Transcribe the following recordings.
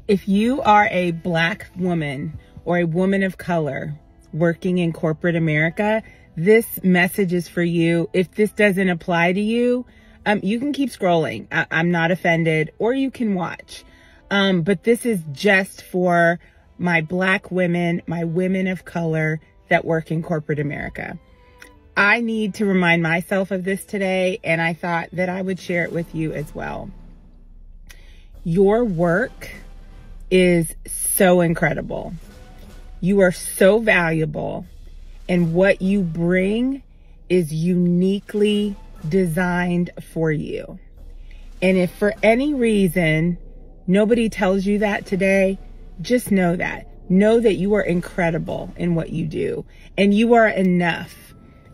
If you are a Black woman or a woman of color working in corporate America, this message is for you. If this doesn't apply to you, you can keep scrolling. I'm not offended, or you can watch. But this is just for my Black women, my women of color that work in corporate America. I need to remind myself of this today, and I thought that I would share it with you as well. Your work is so incredible. You are so valuable, and what you bring is uniquely designed for you. And if for any reason nobody tells you that today, just know that. Know that you are incredible in what you do, and you are enough.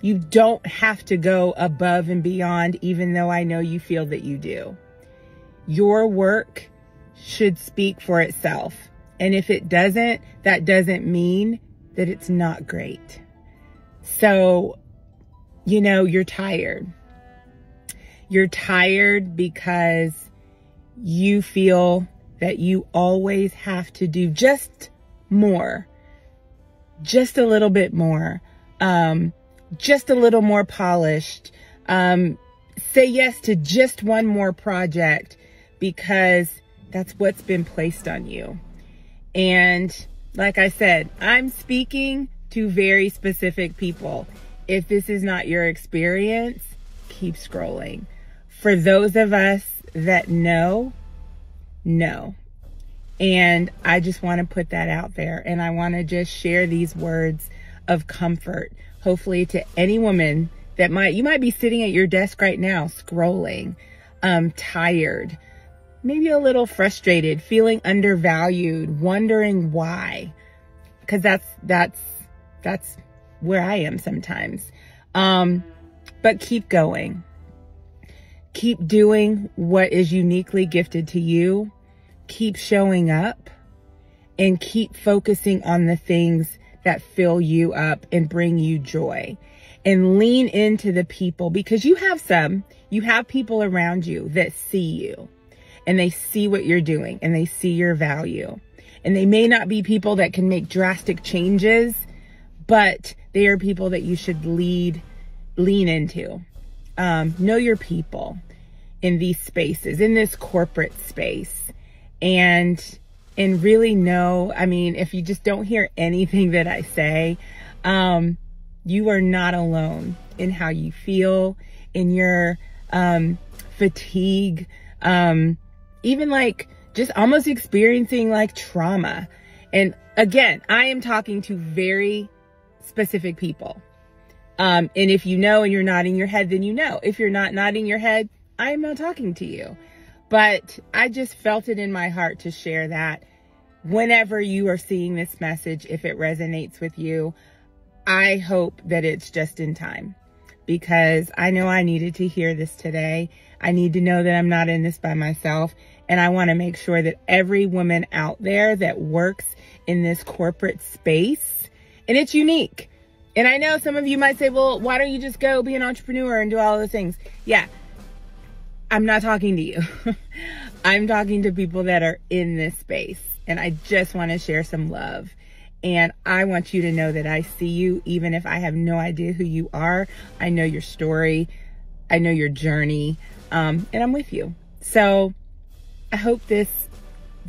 You don't have to go above and beyond, even though I know you feel that you do. Your work should speak for itself. And if it doesn't, that doesn't mean that it's not great. So, you know, you're tired. You're tired because you feel that you always have to do just more, just a little bit more, just a little more polished. Say yes to just one more project because that's what's been placed on you. And like I said, I'm speaking to very specific people. If this is not your experience, keep scrolling. For those of us that know. And I just want to put that out there. And I want to just share these words of comfort, hopefully to any woman that you might be sitting at your desk right now, scrolling, tired, maybe a little frustrated, feeling undervalued, wondering why, because that's where I am sometimes. But keep going. Keep doing what is uniquely gifted to you. Keep showing up and keep focusing on the things that fill you up and bring you joy, and lean into the people, because you have people around you that see you and they see what you're doing and they see your value. And they may not be people that can make drastic changes, but they are people that you should lean into. Know your people in these spaces, in this corporate space, and really know, I mean, if you just don't hear anything that I say, you are not alone in how you feel, in your fatigue, even like just almost experiencing like trauma. And again, I am talking to very specific people. And if you know and you're nodding your head, then you know. If you're not nodding your head, I am not talking to you. But I just felt it in my heart to share that. Whenever you are seeing this message, if it resonates with you, I hope that it's just in time, because I know I needed to hear this today. I need to know that I'm not in this by myself. And I want to make sure that every woman out there that works in this corporate space, and it's unique. And I know some of you might say, well, why don't you just go be an entrepreneur and do all the things? Yeah, I'm not talking to you. I'm talking to people that are in this space. And I just want to share some love. And I want you to know that I see you, even if I have no idea who you are. I know your story. I know your journey. And I'm with you. So I hope this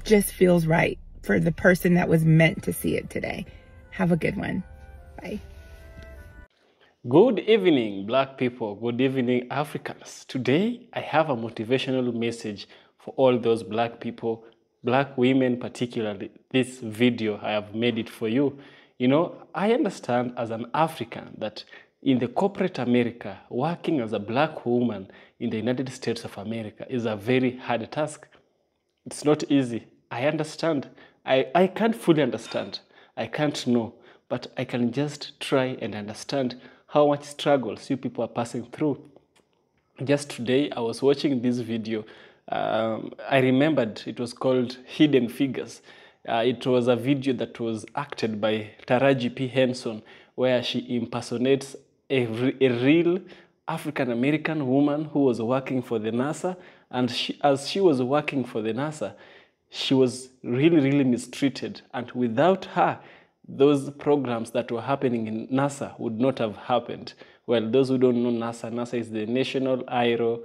just feels right for the person that was meant to see it today. Have a good one. Bye. Good evening, Black people. Good evening, Africans. Today, I have a motivational message for all those Black people, Black women particularly. This video, I have made it for you. You know, I understand as an African that in the corporate America, working as a Black woman in the United States of America is a very hard task. It's not easy. I understand. I can't fully understand. I can't know. But I can just try and understand how much struggles you people are passing through. Just today, I was watching this video. I remembered it was called Hidden Figures. It was a video that was acted by Taraji P. Henson, where she impersonates a real African-American woman who was working for the NASA. And as she was working for the NASA, she was really, really mistreated. And without her, those programs that were happening in NASA would not have happened. Well, those who don't know NASA, NASA is the National Aero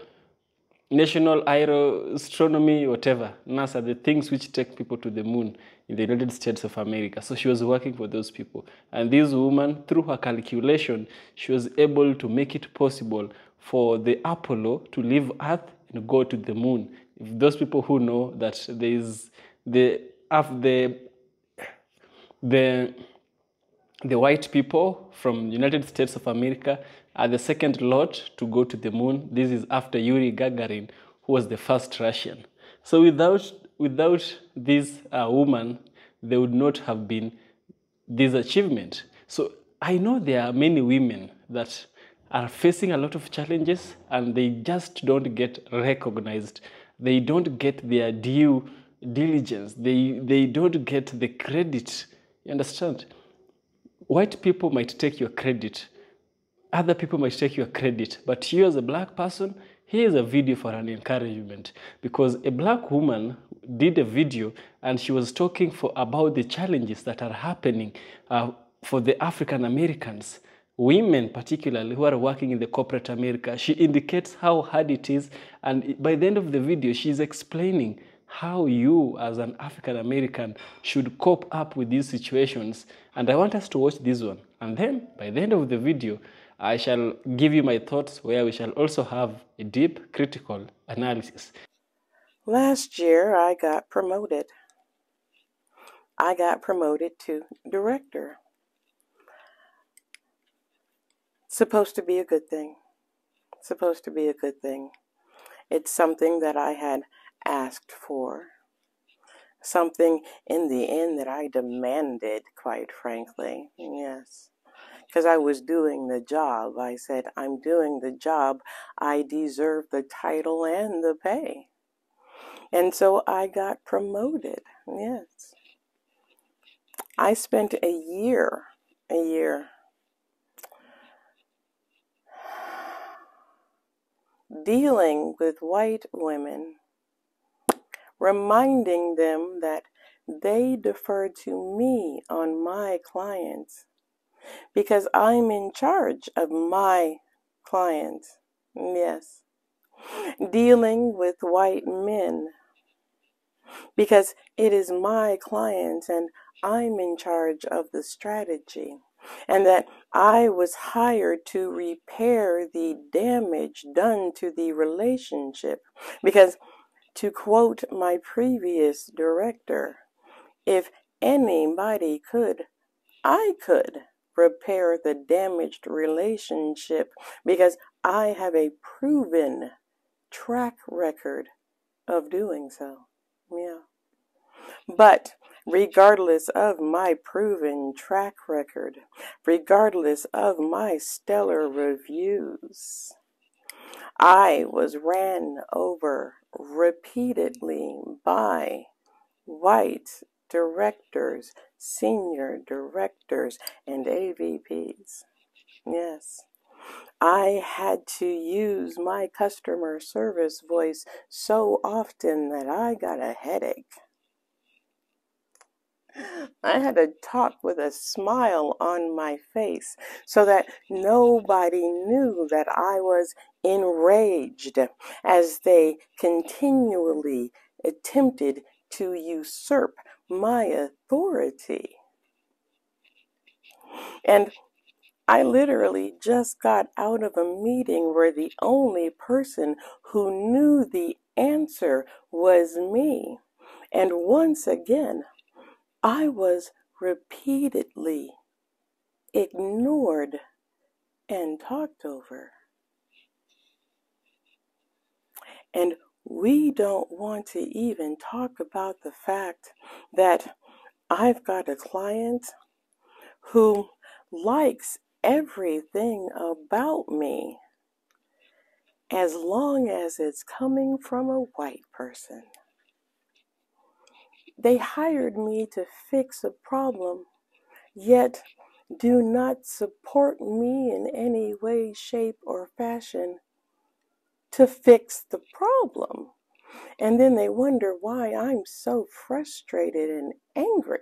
Astronomy, whatever, NASA, the things which take people to the moon in the United States of America. So she was working for those people. And this woman, through her calculation, she was able to make it possible for the Apollo to leave Earth and go to the moon. If those people who know that there is the white people from the United States of America are the second lot to go to the moon. This is after Yuri Gagarin, who was the first Russian. So without this woman, there would not have been this achievement. So I know there are many women that are facing a lot of challenges and they just don't get recognized. They don't get their due diligence. They don't get the credit. You understand? White people might take your credit. Other people might take your credit. But you as a black person, here's a video for an encouragement. Because a black woman did a video and she was talking about the challenges that are happening for the African Americans, women particularly who are working in the corporate America. She indicates how hard it is. And by the end of the video, she's explaining how you as an African American should cope up with these situations. And I want us to watch this one. And then by the end of the video, I shall give you my thoughts where we shall also have a deep critical analysis. Last year, I got promoted. I got promoted to director. Supposed to be a good thing. Supposed to be a good thing. It's something that I had asked for. Something in the end that I demanded, quite frankly. Yes. Because I was doing the job. I said, I'm doing the job. I deserve the title and the pay. And so I got promoted. Yes. I spent a year dealing with white women, reminding them that they defer to me on my clients because I'm in charge of my clients. Yes. Dealing with white men because it is my clients and I'm in charge of the strategy, and that I was hired to repair the damage done to the relationship. Because, to quote my previous director, if anybody could, I could repair the damaged relationship because I have a proven track record of doing so. Yeah. But regardless of my proven track record, regardless of my stellar reviews, I was ran over repeatedly by white directors, senior directors, and AVPs. Yes. I had to use my customer service voice so often that I got a headache. I had to talk with a smile on my face so that nobody knew that I was enraged as they continually attempted to usurp my authority. And I literally just got out of a meeting where the only person who knew the answer was me. And once again, I was repeatedly ignored and talked over. And we don't want to even talk about the fact that I've got a client who likes everything about me as long as it's coming from a white person. They hired me to fix a problem, yet do not support me in any way, shape, or fashion to fix the problem. And then they wonder why I'm so frustrated and angry.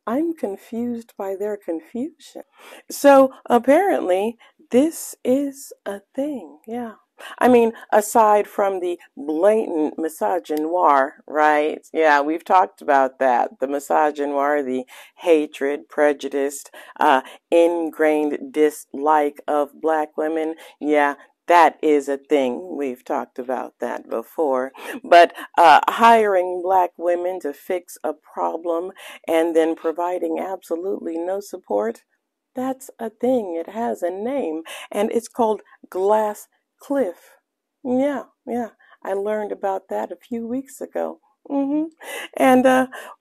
I'm confused by their confusion. So apparently, this is a thing. Yeah. I mean, aside from the blatant misogynoir, right? Yeah, we've talked about that. The misogynoir, the hatred, prejudiced, ingrained dislike of Black women. Yeah, that is a thing. We've talked about that before. But hiring Black women to fix a problem and then providing absolutely no support, that's a thing. It has a name, and it's called glass cliff. Yeah, yeah. I learned about that a few weeks ago. And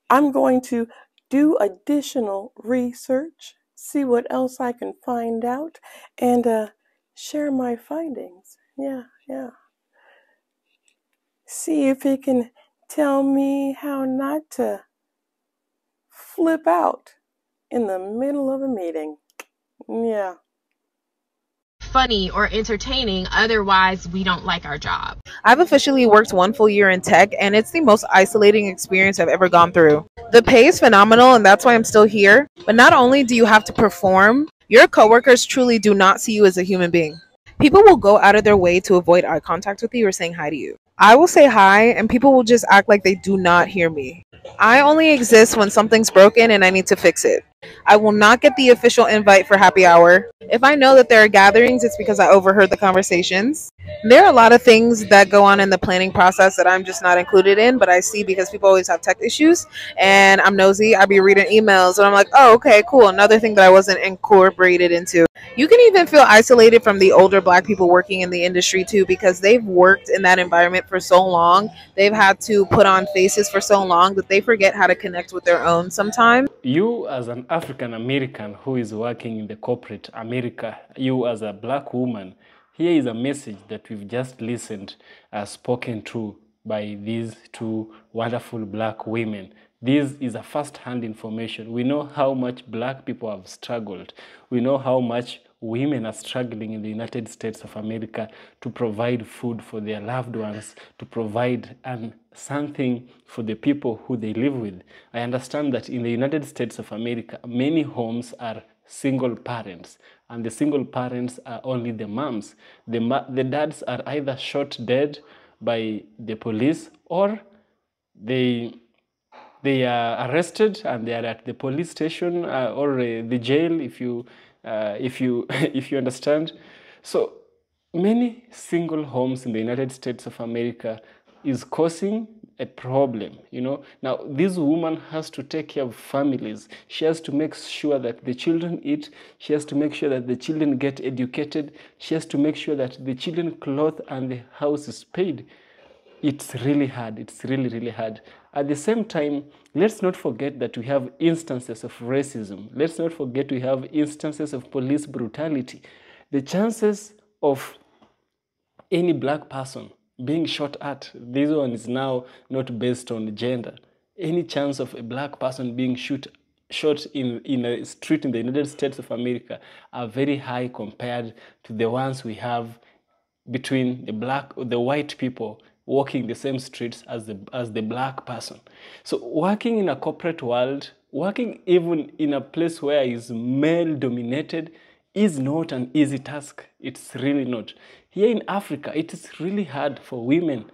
I'm going to do additional research, see what else I can find out, and share my findings. Yeah, yeah. See if it can tell me how not to flip out in the middle of a meeting. Yeah. Funny or entertaining, otherwise we don't like our job. I've officially worked 1 full year in tech, and it's the most isolating experience I've ever gone through. The pay is phenomenal, and that's why I'm still here. But not only do you have to perform, your coworkers truly do not see you as a human being. People will go out of their way to avoid eye contact with you or saying hi to you. I will say hi, and people will just act like they do not hear me. I only exist when something's broken and I need to fix it. I will not get the official invite for happy hour. If I know that there are gatherings, it's because I overheard the conversations. There are a lot of things that go on in the planning process that I'm just not included in, but I see because people always have tech issues and I'm nosy. I be reading emails and I'm like, oh, okay, cool. Another thing that I wasn't incorporated into. You can even feel isolated from the older Black people working in the industry too, because they've worked in that environment for so long. They've had to put on faces for so long that they forget how to connect with their own sometimes. You as an African American who is working in the corporate America, you as a Black woman, here is a message that we've just listened, spoken to by these two wonderful Black women. This is a first-hand information. We know how much Black people have struggled. We know how much women are struggling in the United States of America to provide food for their loved ones, to provide something for the people who they live with. I understand that in the United States of America, many homes are single parents, and the single parents are only the moms. The dads are either shot dead by the police or they are arrested and they are at the police station or the jail, if you if you understand. So many single homes in the United States of America is causing a problem, you know. Now, this woman has to take care of families. She has to make sure that the children eat. She has to make sure that the children get educated. She has to make sure that the children clothed and the house is paid. It's really hard. It's really, really hard. At the same time, let's not forget that we have instances of racism. Let's not forget we have instances of police brutality. The chances of any Black person being shot at, this one is now not based on gender. Any chance of a Black person being shot in a street in the United States of America are very high compared to the ones we have between the white people walking the same streets as the Black person. So working in a corporate world, working even in a place where is male dominated is not an easy task. It's really not. Here in Africa, it is really hard for women.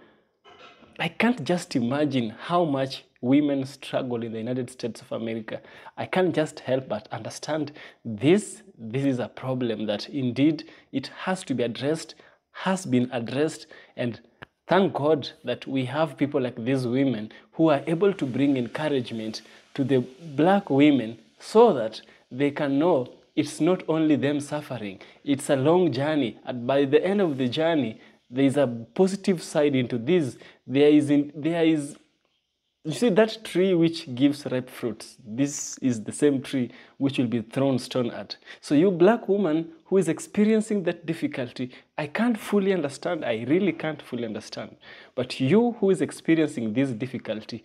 I can't just imagine how much women struggle in the United States of America. I can't just help but understand this is a problem that indeed it has to be addressed, has been addressed, and thank God that we have people like these women who are able to bring encouragement to the Black women so that they can know it's not only them suffering, it's a long journey, and by the end of the journey, there is a positive side into this. There is, you see that tree which gives ripe fruits. This is the same tree which will be thrown stone at. So you Black woman who is experiencing that difficulty, I can't fully understand. I really can't fully understand. But you who is experiencing this difficulty,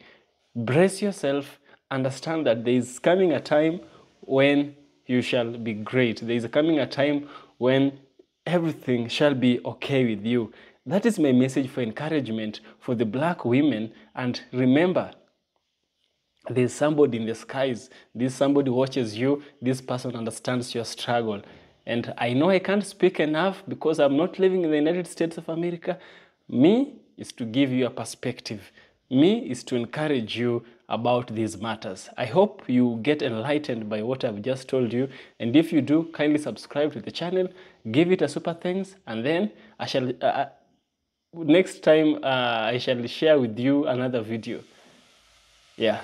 brace yourself, understand that there is coming a time when you shall be great. There is coming a time when everything shall be okay with you. That is my message for encouragement for the black women. And remember, there's somebody in the skies. This somebody watches you. This person understands your struggle. And I know I can't speak enough because I'm not living in the United States of America. Me is to give you a perspective. Me is to encourage you about these matters. I hope you get enlightened by what I've just told you. And if you do, kindly subscribe to the channel, give it a super thanks, and then I shall next time I shall share with you another video. Yeah.